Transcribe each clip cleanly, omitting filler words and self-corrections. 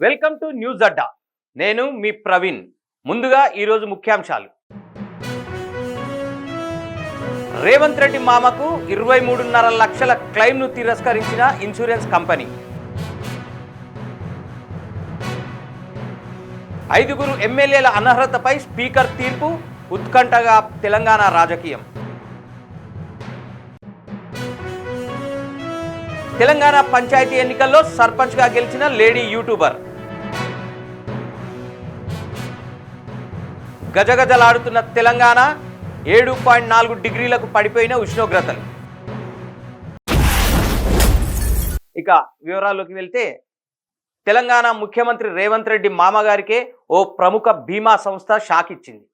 Welcome to news అడ్డా. నేను మీ ప్రవీణ్. ముందుగా ఈరోజు ముఖ్యాంశాలు. రేవంత్ రెడ్డి మామకు 23.5 లక్షల క్లెయిమ్ను తిరస్కరించిన ఇన్సూరెన్స్ కంపెనీ. 5 ఎమ్మెల్యేల అనర్హతపై స్పీకర్ తీర్పు, ఉత్కంఠగా తెలంగాణ రాజకీయం. తెలంగాణ పంచాయతీ ఎన్నికల్లో సర్పంచ్గా గెలిచిన లేడీ యూట్యూబర్. గజగజలాడుతున్న తెలంగాణ, 7.4 డిగ్రీలకు పడిపోయిన ఉష్ణోగ్రతలు. ఇక వివరాల్లోకి వెళ్తే, తెలంగాణ ముఖ్యమంత్రి రేవంత్ రెడ్డి మామగారికే ఓ ప్రముఖ బీమా సంస్థ షాక్ ఇచ్చింది.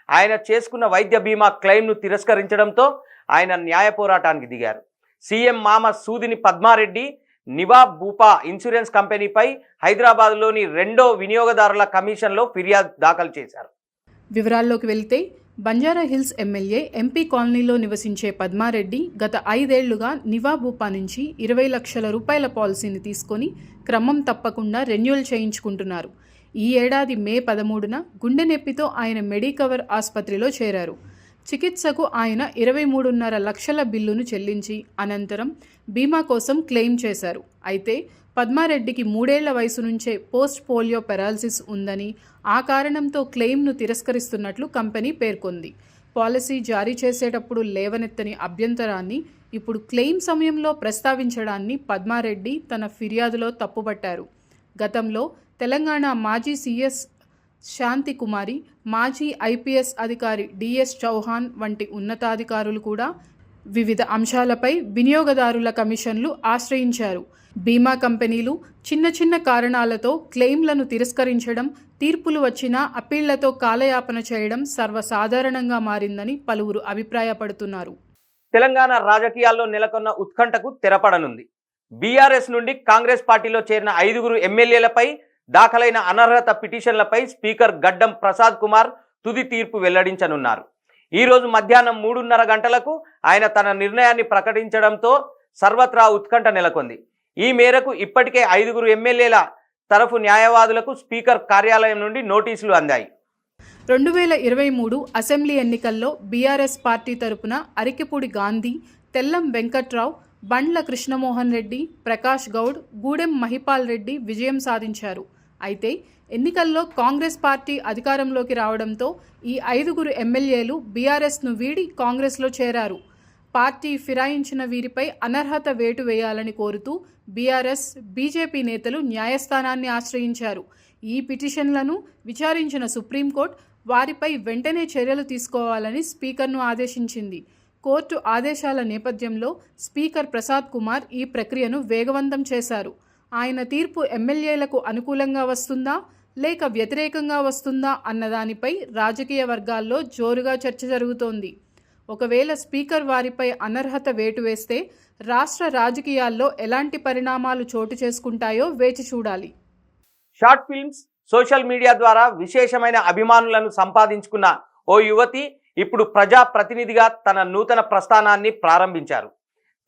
ఆయన చేసుకున్న వైద్య బీమా క్లెయిమ్ను తిరస్కరించడంతో ఆయన న్యాయ పోరాటానికి దిగారు. సీఎం మామ సూదిని పద్మారెడ్డి నివాబ్ భూపా ఇన్సూరెన్స్ కంపెనీపై హైదరాబాద్లోని 2వ వినియోగదారుల కమిషన్లో ఫిర్యాదు దాఖలు చేశారు. వివరాల్లోకి వెళ్తే, బంజారాహిల్స్ ఎమ్మెల్యే ఎంపీ కాలనీలో నివసించే పద్మారెడ్డి గత 5 ఏళ్లుగా నివాబ్ భూపా నుంచి 20 లక్షల రూపాయల పాలసీని తీసుకొని క్రమం తప్పకుండా రెన్యూల్ చేయించుకుంటున్నారు. ఈ ఏడాది మే 13న గుండె నొప్పితో ఆయన మెడికవర్ ఆసుపత్రిలో చేరారు. చికిత్సకు ఆయన 23.5 లక్షల బిల్లును చెల్లించి అనంతరం బీమా కోసం క్లెయిమ్ చేశారు. అయితే పద్మారెడ్డికి 3 ఏళ్ల వయసు నుంచే పోస్ట్ పోలియో పెరాలసిస్ ఉందని, ఆ కారణంతో క్లెయిమ్ను తిరస్కరిస్తున్నట్లు కంపెనీ పేర్కొంది. పాలసీ జారీ చేసేటప్పుడు లేవనెత్తని అభ్యంతరాన్ని ఇప్పుడు క్లెయిమ్ సమయంలో ప్రస్తావించడాన్ని పద్మారెడ్డి తన ఫిర్యాదులో తప్పుపట్టారు. గతంలో తెలంగాణ మాజీ సీఎస్ శాంతి కుమారి, మాజీ ఐపీఎస్ అధికారి డిఎస్ చౌహాన్ వంటి ఉన్నతాధికారులు కూడా వివిధ అంశాలపై వినియోగదారుల కమిషన్లు ఆశ్రయించారు. బీమా కంపెనీలు చిన్న కారణాలతో క్లెయిమ్లను తిరస్కరించడం, తీర్పులు వచ్చినా అప్పీళ్లతో కాలయాపన చేయడం సర్వసాధారణంగా మారిందని పలువురు అభిప్రాయపడుతున్నారు. తెలంగాణ రాజకీయాల్లో నెలకొన్న ఉత్కంఠకు తెరపడనుంది. బీఆర్ఎస్ నుండి కాంగ్రెస్ పార్టీలో చేరిన 5 ఎమ్మెల్యేలపై దాఖలైన అనర్హత పిటిషన్లపై స్పీకర్ గడ్డం ప్రసాద్ కుమార్ తుది తీర్పు వెల్లడించనున్నారు. ఈరోజు మధ్యాహ్నం 3:30 గంటలకు ఆయన తన నిర్ణయాన్ని ప్రకటించడంతో సర్వత్రా ఉత్కంఠ నెలకొంది. ఈ మేరకు ఇప్పటికే 5 ఎమ్మెల్యేల తరఫు న్యాయవాదులకు స్పీకర్ కార్యాలయం నుండి నోటీసులు అందాయి. 2023 అసెంబ్లీ ఎన్నికల్లో బీఆర్ఎస్ పార్టీ తరపున అరికెపూడి గాంధీ, తెల్లం వెంకట్రావు, బండ్ల కృష్ణమోహన్ రెడ్డి, ప్రకాష్ గౌడ్, గూడెం మహిపాల్ రెడ్డి విజయం సాధించారు. అయితే ఎన్నికల్లో కాంగ్రెస్ పార్టీ అధికారంలోకి రావడంతో ఈ 5 ఎమ్మెల్యేలు బీఆర్ఎస్ను వీడి కాంగ్రెస్లో చేరారు. పార్టీ ఫిరాయించిన వీరిపై అనర్హత వేటు వేయాలని కోరుతూ బీఆర్ఎస్, బీజేపీ నేతలు న్యాయస్థానాన్ని ఆశ్రయించారు. ఈ పిటిషన్లను విచారించిన సుప్రీంకోర్టు వారిపై వెంటనే చర్యలు తీసుకోవాలని స్పీకర్ను ఆదేశించింది. కోర్టు ఆదేశాల నేపథ్యంలో స్పీకర్ ప్రసాద్ కుమార్ ఈ ప్రక్రియను వేగవంతం చేశారు. ఆయన తీర్పు ఎమ్మెల్యేలకు అనుకూలంగా వస్తుందా లేక వ్యతిరేకంగా వస్తుందా అన్నదానిపై రాజకీయ వర్గాల్లో జోరుగా చర్చ జరుగుతోంది. ఒకవేళ స్పీకర్ వారిపై అనర్హత వేటు వేస్తే రాష్ట్ర రాజకీయాల్లో ఎలాంటి పరిణామాలు చోటు చేసుకుంటాయో వేచి చూడాలి. షార్ట్ ఫిల్మ్స్, సోషల్ మీడియా ద్వారా విశేషమైన అభిమానులను సంపాదించుకున్న ఓ యువతి ఇప్పుడు ప్రజా ప్రతినిధిగా తన నూతన ప్రస్థానాన్ని ప్రారంభించారు.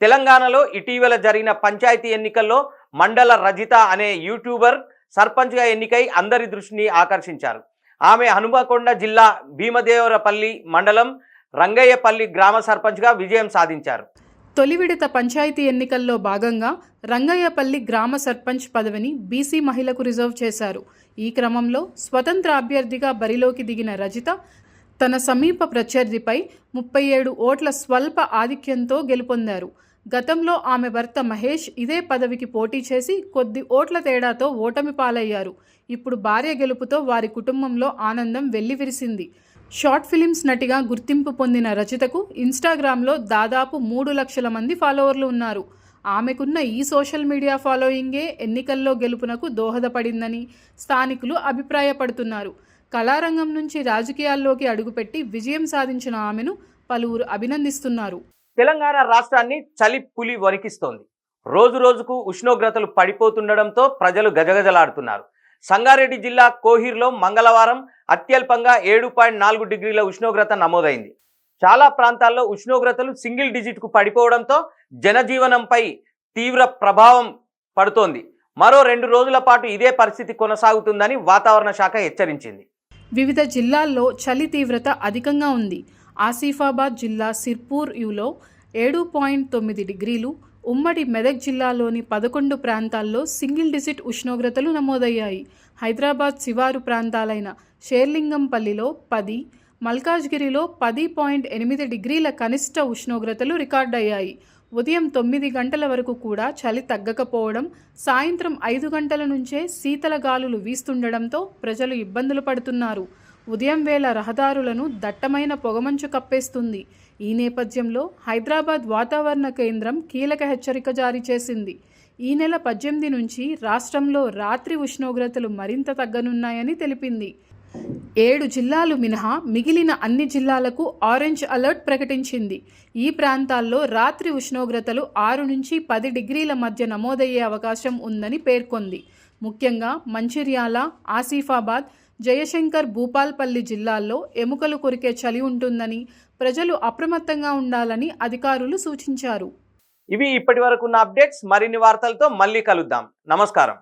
తెలంగాణలో ఇటీవల జరిగిన పంచాయతీ ఎన్నికల్లో మండల రజిత అనే యూట్యూబర్ సర్పంచ్గా ఎన్నికై అందరి దృష్టిని ఆకర్షించారు. ఆమె హనుమకొండ జిల్లా భీమదేవరపల్లి మండలం రంగయ్యపల్లి గ్రామ సర్పంచ్గా విజయం సాధించారు. తొలి విడత పంచాయతీ ఎన్నికల్లో భాగంగా రంగయ్యపల్లి గ్రామ సర్పంచ్ పదవిని బీసీ మహిళకు రిజర్వ్ చేశారు. ఈ క్రమంలో స్వతంత్ర అభ్యర్థిగా బరిలోకి దిగిన రజిత తన సమీప ప్రత్యర్థిపై 37 ఓట్ల స్వల్ప ఆధిక్యంతో గెలుపొందారు. గతంలో ఆమె భర్త మహేష్ ఇదే పదవికి పోటీ చేసి కొద్ది ఓట్ల తేడాతో ఓటమి పాలయ్యారు. ఇప్పుడు భార్య గెలుపుతో వారి కుటుంబంలో ఆనందం వెల్లివిరిసింది. షార్ట్ ఫిలిమ్స్ నటిగా గుర్తింపు పొందిన రచితకు ఇన్స్టాగ్రామ్లో దాదాపు 3 లక్షల మంది ఫాలోవర్లు ఉన్నారు. ఆమెకున్న ఈ సోషల్ మీడియా ఫాలోయింగే ఎన్నికల్లో గెలుపునకు దోహదపడిందని స్థానికులు అభిప్రాయపడుతున్నారు. కళారంగం నుంచి రాజకీయాల్లోకి అడుగుపెట్టి విజయం సాధించిన ఆమెను పలువురు అభినందిస్తున్నారు. తెలంగాణ రాష్ట్రాన్ని చలి పులి వణికిస్తోంది. రోజు రోజుకు ఉష్ణోగ్రతలు పడిపోతుండడంతో ప్రజలు గజగజలాడుతున్నారు. సంగారెడ్డి జిల్లా కోహిర్లో మంగళవారం అత్యల్పంగా 7.4 డిగ్రీల ఉష్ణోగ్రత నమోదైంది. చాలా ప్రాంతాల్లో ఉష్ణోగ్రతలు సింగిల్ డిజిట్కు పడిపోవడంతో జనజీవనంపై తీవ్ర ప్రభావం పడుతోంది. మరో 2 రోజుల పాటు ఇదే పరిస్థితి కొనసాగుతుందని వాతావరణ శాఖ హెచ్చరించింది. వివిధ జిల్లాల్లో చలి తీవ్రత అధికంగా ఉంది. ఆసిఫాబాద్ జిల్లా సిర్పూర్ యులో 7.9 డిగ్రీలు, ఉమ్మడి మెదక్ జిల్లాలోని 11 ప్రాంతాల్లో సింగిల్ డిజిట్ ఉష్ణోగ్రతలు నమోదయ్యాయి. హైదరాబాద్ శివారు ప్రాంతాలైన షేర్లింగంపల్లిలో 10, మల్కాజ్గిరిలో 10.8 డిగ్రీల కనిష్ట ఉష్ణోగ్రతలు రికార్డయ్యాయి. ఉదయం 9 గంటల వరకు కూడా చలి తగ్గకపోవడం, సాయంత్రం 5 గంటల నుంచే శీతల గాలులు వీస్తుండడంతో ప్రజలు ఇబ్బందులు పడుతున్నారు. ఉదయం వేళ రహదారులను దట్టమైన పొగమంచు కప్పేస్తుంది. ఈ నేపథ్యంలో హైదరాబాద్ వాతావరణ కేంద్రం కీలక హెచ్చరిక జారీ చేసింది. ఈ నెల 18 నుంచి రాష్ట్రంలో రాత్రి ఉష్ణోగ్రతలు మరింత తగ్గనున్నాయని తెలిపింది. 7 జిల్లాలు మినహా మిగిలిన అన్ని జిల్లాలకు ఆరెంజ్ అలర్ట్ ప్రకటించింది. ఈ ప్రాంతాల్లో రాత్రి ఉష్ణోగ్రతలు 6 నుంచి 10 డిగ్రీల మధ్య నమోదయ్యే అవకాశం ఉందని పేర్కొంది. ముఖ్యంగా మంచిర్యాల, ఆసిఫాబాద్, జయశంకర్, భూపాల్పల్లి జిల్లాల్లో ఎముకలు కొరికే చలి ఉంటుందని, ప్రజలు అప్రమత్తంగా ఉండాలని అధికారులు సూచించారు. ఇవి ఇప్పటివరకు ఉన్న అప్డేట్స్. మరిన్ని వార్తలతో మళ్ళీ కలుద్దాం. నమస్కారం.